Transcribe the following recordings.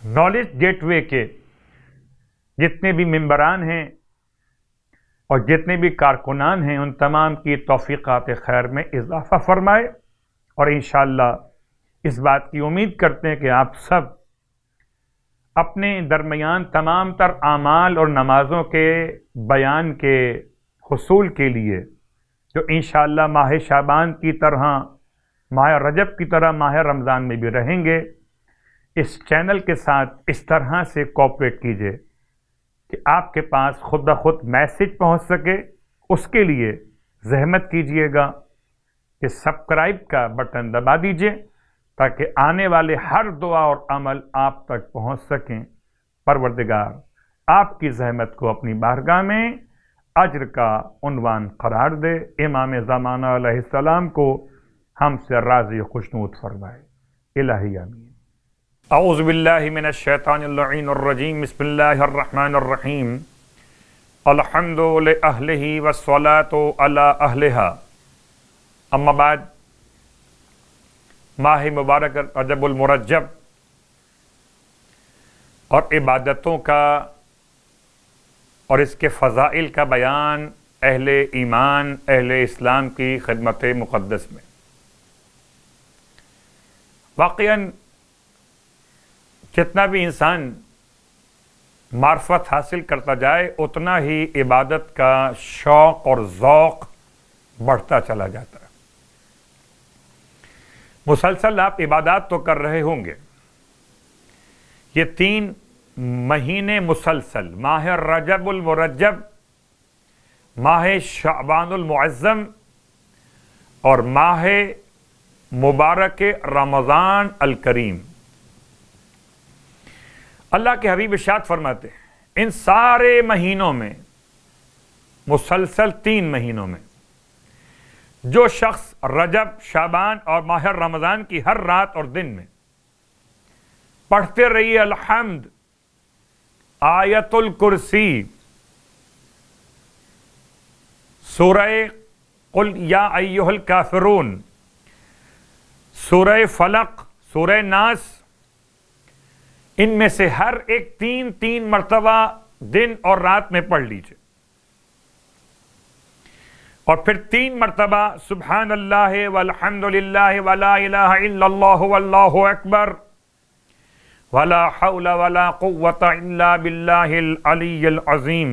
Knowledge get وے کے جتنے بھی ممبران ہیں اور جتنے بھی کارکنان ہیں، ان تمام کی توفیقات خیر میں اضافہ فرمائے، اور انشاءاللہ اس بات کی امید کرتے ہیں کہ آپ سب اپنے درمیان تمام تر اعمال اور نمازوں کے بیان کے حصول کے لیے، جو انشاءاللہ ماہ شعبان کی طرح، ماہ رجب کی طرح ماہ رمضان میں بھی رہیں گے، اس چینل کے ساتھ اس طرح سے کوآپریٹ کیجئے کہ آپ کے پاس خود بخود میسج پہنچ سکے۔ اس کے لیے زحمت کیجئے گا کہ سبسکرائب کا بٹن دبا دیجئے تاکہ آنے والے ہر دعا اور عمل آپ تک پہنچ سکیں۔ پروردگار آپ کی زحمت کو اپنی بارگاہ میں اجر کا عنوان قرار دے، امام زمانہ علیہ السلام کو ہم سے راضی خوشنود فرمائے۔ الہی آمین۔ اعوذ باللہ من الشیطان اللعین الرجیم، بسم اللہ الرحمن الرحیم۔ الحمد لأہلہ والصلاة علی اہلہا، اما بعد، ماہ مبارک رجب المرجب اور عبادتوں کا اور اس کے فضائل کا بیان اہل ایمان، اہل اسلام کی خدمت مقدس میں۔ واقعاً جتنا بھی انسان معرفت حاصل کرتا جائے اتنا ہی عبادت کا شوق اور ذوق بڑھتا چلا جاتا ہے۔ مسلسل آپ عبادات تو کر رہے ہوں گے، یہ 3 مہینے مسلسل، ماہ رجب المرجب، ماہ شعبان المعظم اور ماہ مبارک رمضان الکریم، اللہ کے حبیب ارشاد فرماتے ہیں ان سارے مہینوں میں، مسلسل 3 مہینوں میں، جو شخص رجب، شعبان اور ماہ رمضان کی ہر رات اور دن میں پڑھتے رہیے الحمد، آیت الکرسی، سورہ قل یا ایھا الکافرون، سورہ فلق، سورہ ناس، ان میں سے ہر ایک 3 مرتبہ دن اور رات میں پڑھ لیجئے، اور پھر 3 مرتبہ سبحان اللہ والحمد للہ ولا الہ الا اللہ واللہ اکبر ولا حول ولا قوة الا باللہ العلی العظیم،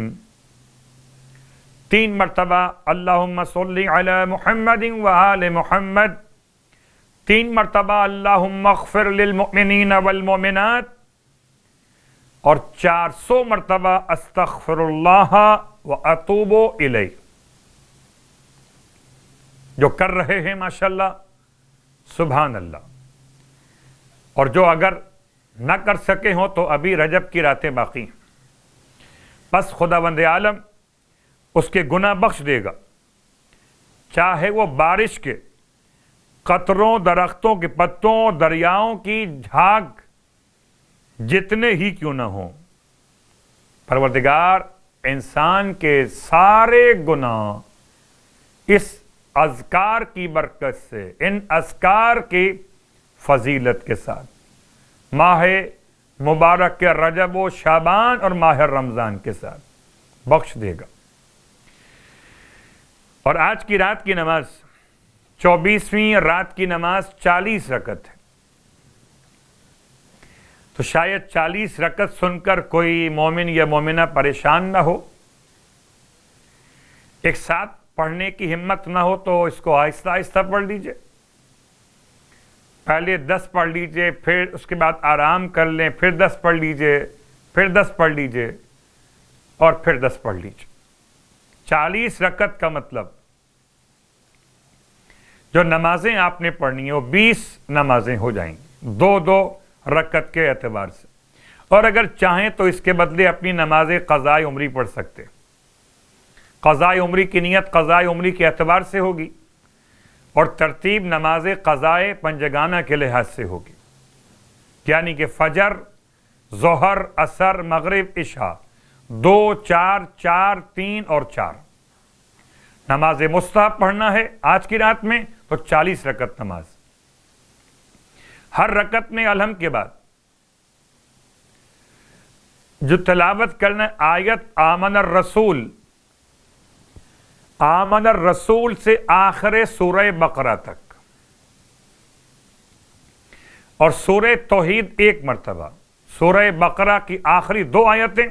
3 مرتبہ اللہم صلی علی محمد وآل محمد، 3 مرتبہ اللہم اغفر للمؤمنین والمؤمنات، اور 400 مرتبہ استغفر اللہ واتوب الیہ، جو کر رہے ہیں ماشاءاللہ سبحان اللہ۔ اور جو اگر نہ کر سکے ہوں تو ابھی رجب کی راتیں باقی ہیں، بس خداوند عالم اس کے گناہ بخش دے گا، چاہے وہ بارش کے قطروں، درختوں کے پتوں، دریاؤں کی جھاگ جتنے ہی کیوں نہ ہوں، پروردگار انسان کے سارے گناہ اس اذکار کی برکت سے، ان اذکار کی فضیلت کے ساتھ، ماہ مبارک کے رجب و شعبان اور ماہ رمضان کے ساتھ بخش دے گا۔ اور آج کی رات کی نماز، 24ویں رات کی نماز 40 رکعت ہے، تو شاید 40 رکعت سن کر کوئی مومن یا مومنہ پریشان نہ ہو، ایک ساتھ پڑھنے کی ہمت نہ ہو تو اس کو آہستہ آہستہ پڑھ لیجئے، پہلے 10 پڑھ لیجئے، پھر اس کے بعد آرام کر لیں، پھر 10 پڑھ لیجئے، پھر 10 پڑھ لیجئے، اور پھر 10 پڑھ لیجئے۔ 40 رکعت کا مطلب جو نمازیں آپ نے پڑھنی ہیں وہ 20 نمازیں ہو جائیں گی، 2 رکعت کے اعتبار سے، اور اگر چاہیں تو اس کے بدلے اپنی نماز قضاء عمری پڑھ سکتے۔ قضاء عمری کی نیت قضاء عمری کے اعتبار سے ہوگی، اور ترتیب نماز قضاء پنجگانہ کے لحاظ سے ہوگی، یعنی کہ فجر، ظہر، عصر، مغرب، عشاء، 2، 4، 4، 3 اور 4 نماز مستحب پڑھنا ہے آج کی رات میں، تو 40 رکعت نماز، ہر رکعت میں الحمد کے بعد جو تلاوت کرنا ہے آیت آمن الرسول، آمن الرسول سے آخر سورہ بقرہ تک، اور سورہ توحید ایک مرتبہ، سورہ بقرہ کی آخری 2 آیتیں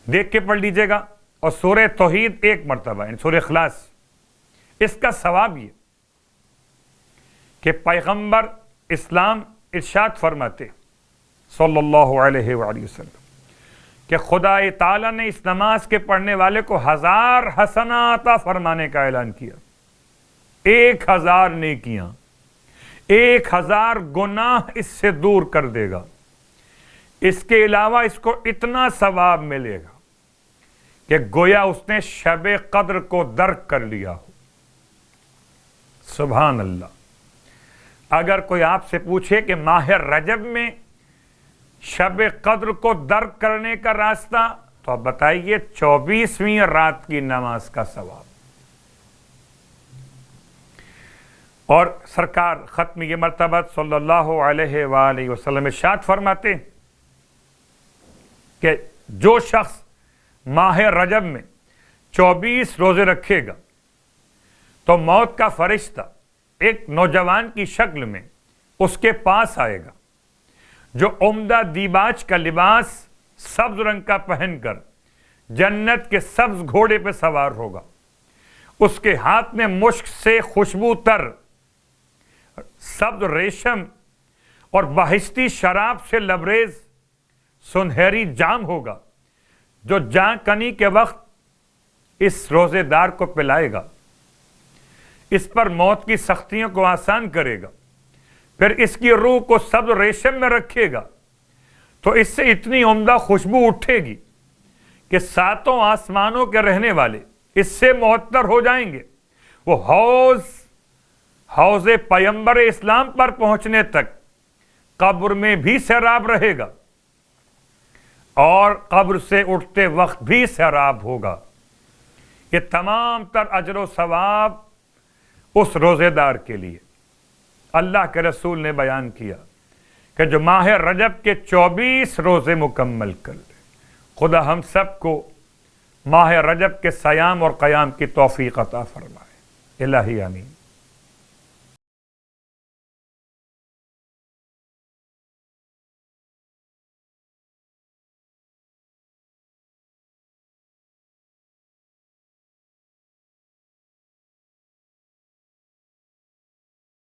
دیکھ کے پڑھ لیجئے گا، اور سورہ توحید ایک مرتبہ یعنی سورہ اخلاص۔ اس کا ثواب یہ کہ پیغمبر اسلام ارشاد فرماتے صلی اللہ علیہ وآلہ وسلم کہ خدا تعالیٰ نے اس نماز کے پڑھنے والے کو 1000 حسنات عطا فرمانے کا اعلان کیا، 1000 نیکیاں، 1000 گناہ اس سے دور کر دے گا۔ اس کے علاوہ اس کو اتنا ثواب ملے گا کہ گویا اس نے شب قدر کو درک کر لیا ہو۔ سبحان اللہ۔ اگر کوئی آپ سے پوچھے کہ ماہ رجب میں شب قدر کو درک کرنے کا راستہ، تو آپ بتائیے 24ویں رات کی نماز کا ثواب۔ اور سرکار ختم یہ مرتبہ صلی اللہ علیہ وآلہ وسلم ارشاد فرماتے کہ جو شخص ماہ رجب میں 24 روزے رکھے گا تو موت کا فرشتہ ایک نوجوان کی شکل میں اس کے پاس آئے گا، جو عمدہ دیباج کا لباس سبز رنگ کا پہن کر جنت کے سبز گھوڑے پہ سوار ہوگا۔ اس کے ہاتھ میں مشک سے خوشبو تر سبز ریشم اور بہشتی شراب سے لبریز سنہری جام ہوگا، جو جاں کنی کے وقت اس روزے دار کو پلائے گا، اس پر موت کی سختیوں کو آسان کرے گا، پھر اس کی روح کو سبز ریشم میں رکھے گا تو اس سے اتنی عمدہ خوشبو اٹھے گی کہ 7 آسمانوں کے رہنے والے اس سے معطر ہو جائیں گے۔ وہ حوض پیمبر اسلام پر پہنچنے تک قبر میں بھی سیراب رہے گا اور قبر سے اٹھتے وقت بھی سیراب ہوگا۔ یہ تمام تر اجر و ثواب اس روزے دار کے لیے۔ اللہ کے رسول نے بیان کیا کہ جو ماہ رجب کے 24 روزے مکمل کر لے، خدا ہم سب کو ماہ رجب کے صیام اور قیام کی توفیق عطا فرمائے۔ الہی آمین۔